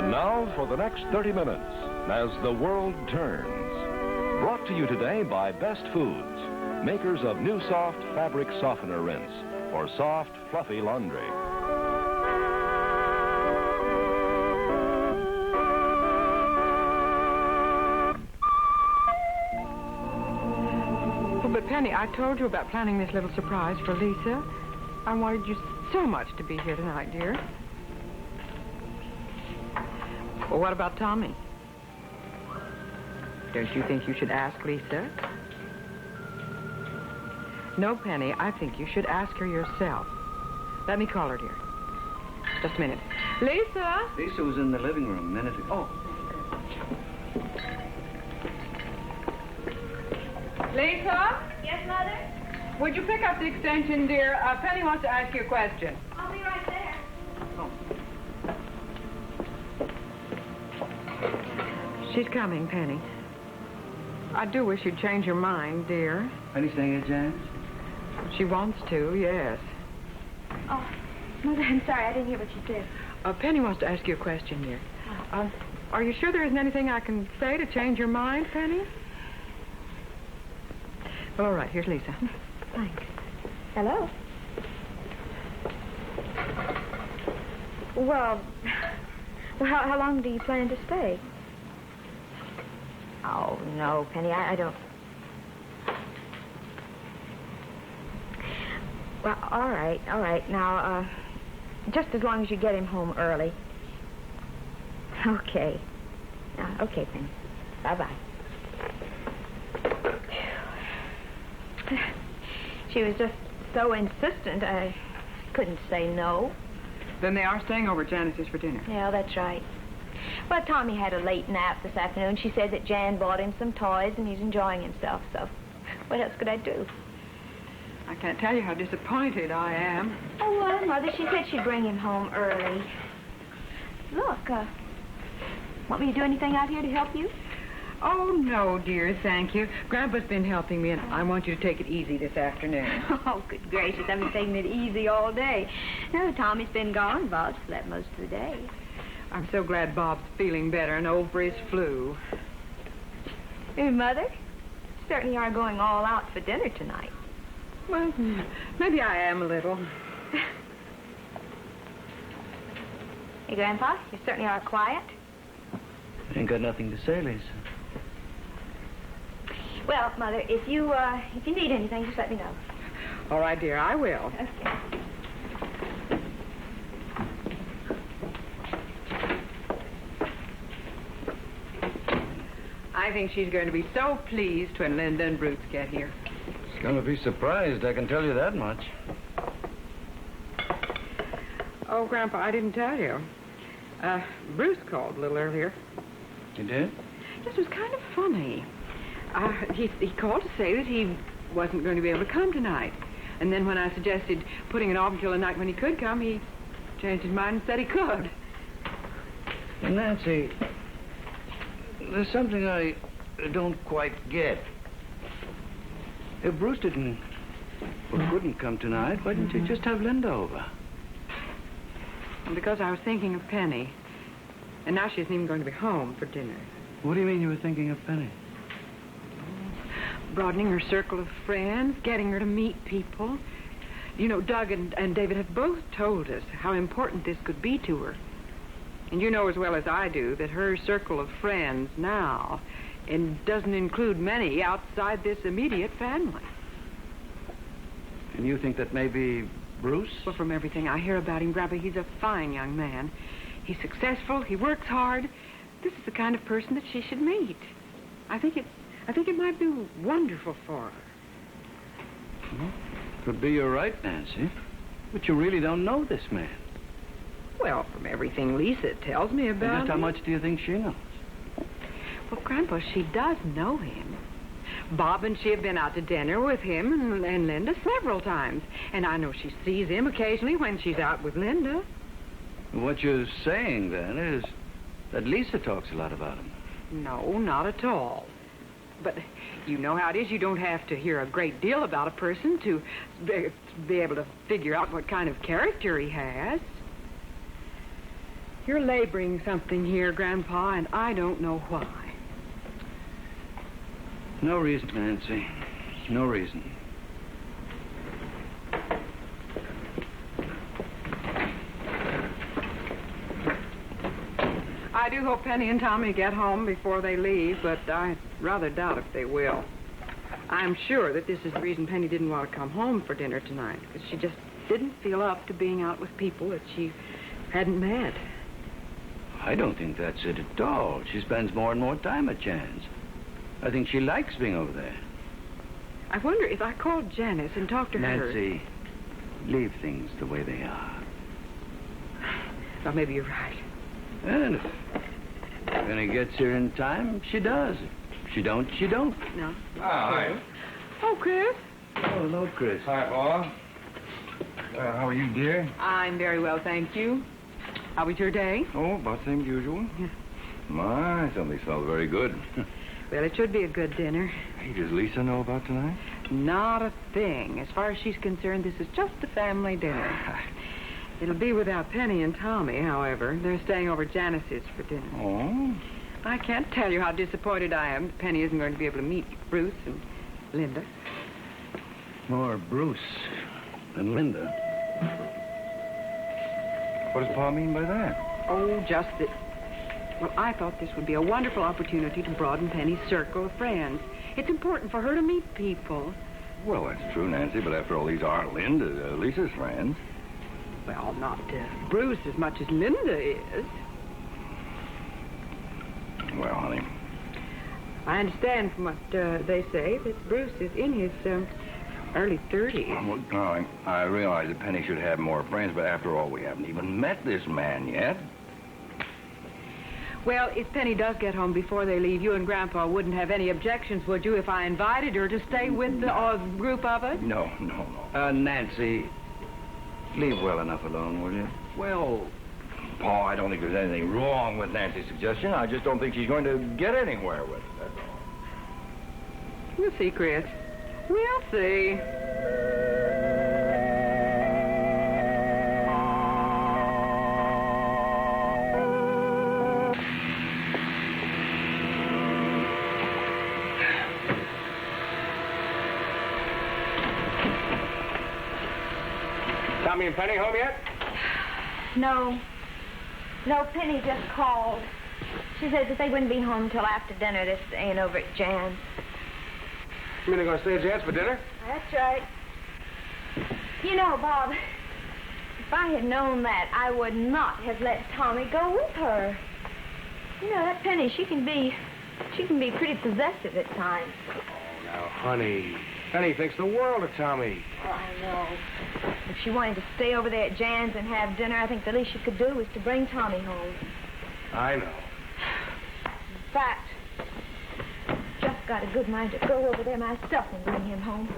Now for the next 30 minutes, as the world turns. Brought to you today by Best Foods, makers of new soft fabric softener rinse for soft, fluffy laundry. Oh, but Penny, I told you about planning this little surprise for Lisa. I wanted you so much to be here tonight, dear. Well, what about Tommy? Don't you think you should ask Lisa? No, Penny, I think you should ask her yourself. Let me call her, dear. Just a minute. Lisa? Lisa was in the living room a minute ago. Oh. Lisa? Yes, Mother? Would you pick up the extension, dear? Penny wants to ask you a question. I'll be right there. Oh. She's coming, Penny. I do wish you'd change your mind, dear. Penny saying it, James? She wants to, yes. Oh, Mother, I'm sorry. I didn't hear what you said. Penny wants to ask you a question, dear. Are you sure there isn't anything I can say to change your mind, Penny? Well, all right. Here's Lisa. Thanks. Hello? Well, how long do you plan to stay? Oh, no, Penny, I don't... Well, all right. Now, just as long as you get him home early. Okay. Okay, Penny. Bye-bye. She was just so insistent, I couldn't say no. Then they are staying over at Janice's for dinner. Yeah, that's right. Well, Tommy had a late nap this afternoon. She said that Jan bought him some toys and he's enjoying himself, so what else could I do? I can't tell you how disappointed I am. Oh, well, Mother, she said she'd bring him home early. Look, want me to do anything out here to help you? Oh, no, dear, thank you. Grandpa's been helping me, and I want you to take it easy this afternoon. Oh, good gracious, I've been taking it easy all day. No, Tommy's been gone. Bob's slept most of the day. I'm so glad Bob's feeling better and over his flu. Hey, Mother, you certainly are going all out for dinner tonight. Well, maybe I am a little. Hey, Grandpa, you certainly are quiet. Ain't got nothing to say, Lisa. Well, Mother, if you need anything, just let me know. All right, dear, I will. Okay. I think she's going to be so pleased when Linda and Bruce get here. She's going to be surprised, I can tell you that much. Oh, Grandpa, I didn't tell you. Bruce called a little earlier. You did? This was kind of funny. He called to say that he wasn't going to be able to come tonight. And then when I suggested putting it off until the night when he could come, he changed his mind and said he could. Well, Nancy, there's something I don't quite get. If Bruce didn't or couldn't come tonight, why didn't you just have Linda over? Because I was thinking of Penny. And now she isn't even going to be home for dinner. What do you mean you were thinking of Penny? Broadening her circle of friends, getting her to meet people. You know, Doug and David have both told us how important this could be to her. And you know as well as I do that her circle of friends now doesn't include many outside this immediate family. And you think that maybe Bruce? Well, from everything I hear about him, Grandpa, he's a fine young man. He's successful. He works hard. This is the kind of person that she should meet. I think it might be wonderful for her. Well, could be you're right, Nancy. But you really don't know this man. Well, from everything Lisa tells me about And just how him. much do you think she knows? Well, Grandpa, she does know him. Bob and she have been out to dinner with him and Linda several times. And I know she sees him occasionally when she's out with Linda. What you're saying, then, is that Lisa talks a lot about him. No, not at all. But you know how it is. You don't have to hear a great deal about a person to be able to figure out what kind of character he has. You're laboring something here, Grandpa, and I don't know why. No reason, Nancy. No reason. I do hope Penny and Tommy get home before they leave, but I rather doubt if they will. I'm sure that this is the reason Penny didn't want to come home for dinner tonight, because she just didn't feel up to being out with people that she hadn't met. I don't think that's it at all. She spends more and more time at Jan's. I think she likes being over there. I wonder if I called Janice and talked to her. Nancy, leave things the way they are. Well, maybe you're right. And if Penny gets here in time, she does. If she don't, she don't. No. Hi. Oh, Chris. Oh, hello, Chris. Hi, Paula. How are you, dear? I'm very well, thank you. How was your day? Oh, about the same as usual. Yeah. My, something smells very good. Well, it should be a good dinner. Hey, does Lisa know about tonight? Not a thing. As far as she's concerned, this is just a family dinner. It'll be without Penny and Tommy, however. They're staying over at Janice's for dinner. Oh? I can't tell you how disappointed I am that Penny isn't going to be able to meet Bruce and Linda. More Bruce than Linda. What does Pa mean by that? Oh, just that... Well, I thought this would be a wonderful opportunity to broaden Penny's circle of friends. It's important for her to meet people. Well, that's true, Nancy, but after all, these are Lisa's friends. Well, not Bruce as much as Linda is. Well, honey. I understand from what they say that Bruce is in his early 30s. Well, I realize that Penny should have more friends, but after all, we haven't even met this man yet. Well, if Penny does get home before they leave, you and Grandpa wouldn't have any objections, would you, if I invited her to stay with the group of us? No. Nancy, leave well enough alone, will you? Well, Paul, I don't think there's anything wrong with Nancy's suggestion. I just don't think she's going to get anywhere with it, that's all. We'll see, Chris. We'll see. Tommy and Penny home yet? No, Penny just called. She said that they wouldn't be home till after dinner. They're staying over at Jan's. You mean they're going to stay at Jan's for dinner? That's right. You know, Bob, if I had known that, I would not have let Tommy go with her. You know, that Penny, she can be pretty possessive at times. Oh, now, honey. Penny thinks the world of Tommy. Oh, I know. If she wanted to stay over there at Jan's and have dinner, I think the least she could do was to bring Tommy home. I know. In fact, just got a good mind to go over there myself and bring him home.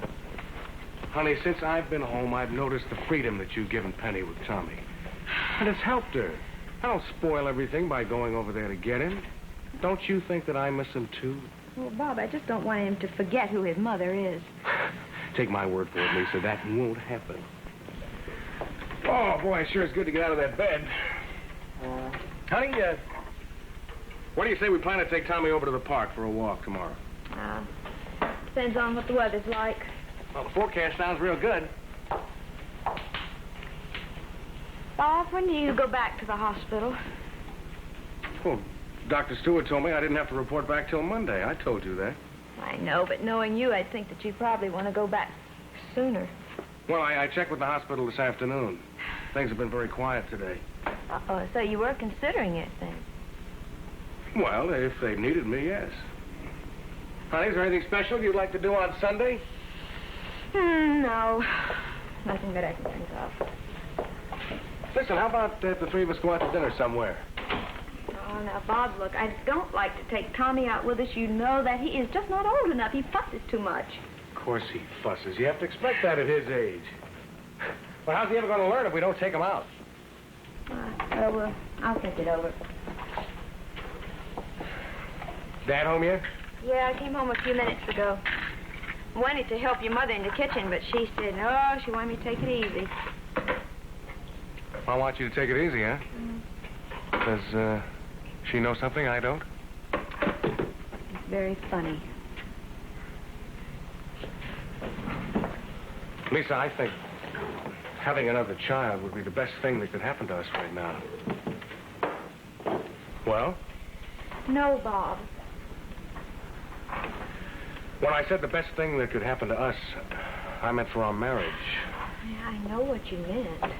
Honey, since I've been home, I've noticed the freedom that you've given Penny with Tommy. And it's helped her. I don't spoil everything by going over there to get him. Don't you think that I miss him, too? Well, Bob, I just don't want him to forget who his mother is. Take my word for it, Lisa, that won't happen. Oh, boy, it sure is good to get out of that bed. Honey, what do you say we plan to take Tommy over to the park for a walk tomorrow? Depends on what the weather's like. Well, the forecast sounds real good. Bob, when do you go back to the hospital? Well, Dr. Stewart told me I didn't have to report back till Monday. I told you that. I know, but knowing you, I'd think that you probably want to go back sooner. Well, I checked with the hospital this afternoon. Things have been very quiet today. Uh-oh, so you were considering it then? Well, if they needed me, yes. Honey, is there anything special you'd like to do on Sunday? No. Nothing that I can think of. Listen, how about the three of us go out to dinner somewhere? Oh, now, Bob, look, I don't like to take Tommy out with us. You know that he is just not old enough. He fusses too much. Of course he fusses. You have to expect that at his age. Well, how's he ever going to learn if we don't take him out? Well, I'll think it over. Dad home yet? Yeah, I came home a few minutes ago. Wanted to help your mother in the kitchen, but she said, no, she wanted me to take it easy. I want you to take it easy, huh? Does she know something I don't? It's very funny. Lisa, I think having another child would be the best thing that could happen to us right now. Well? No, Bob. When I said the best thing that could happen to us, I meant for our marriage. I know what you meant.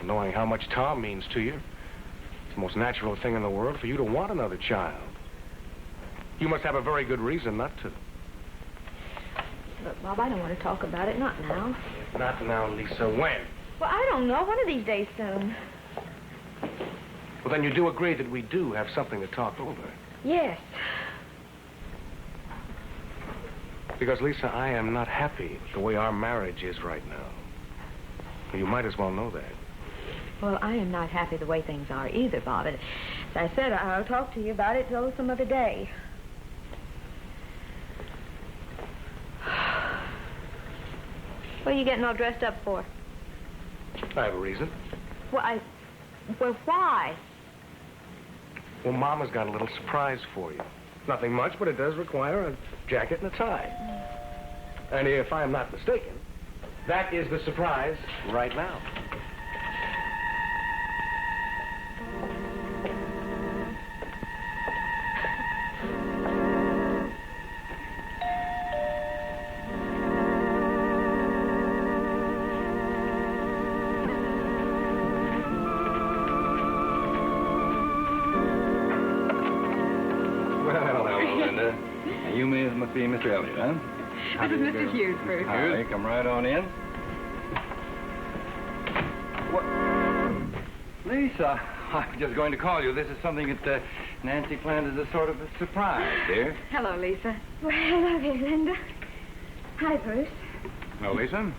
Knowing how much Tom means to you, it's the most natural thing in the world for you to want another child. You must have a very good reason not to. Look, Bob, I don't want to talk about it. Not now. Not now, Lisa. When? Well, I don't know. One of these days soon. Well, then you do agree that we do have something to talk over. Yes. Because, Lisa, I am not happy the way our marriage is right now. You might as well know that. Well, I am not happy the way things are either, Bob. And as I said, I'll talk to you about it till some other day. What are you getting all dressed up for? I have a reason. Well, why? Well, Mama's got a little surprise for you. Nothing much, but it does require a jacket and a tie. And if I am not mistaken, that is the surprise right now. Must be Mr. Elliot, huh? This is Mr. Hughes, Bruce. Hi, come right on in. What? Lisa, I'm just going to call you. This is something that Nancy planned as a sort of a surprise, dear. Hello, Lisa. Well, hello there, Linda. Hi, Bruce. Hello, Lisa.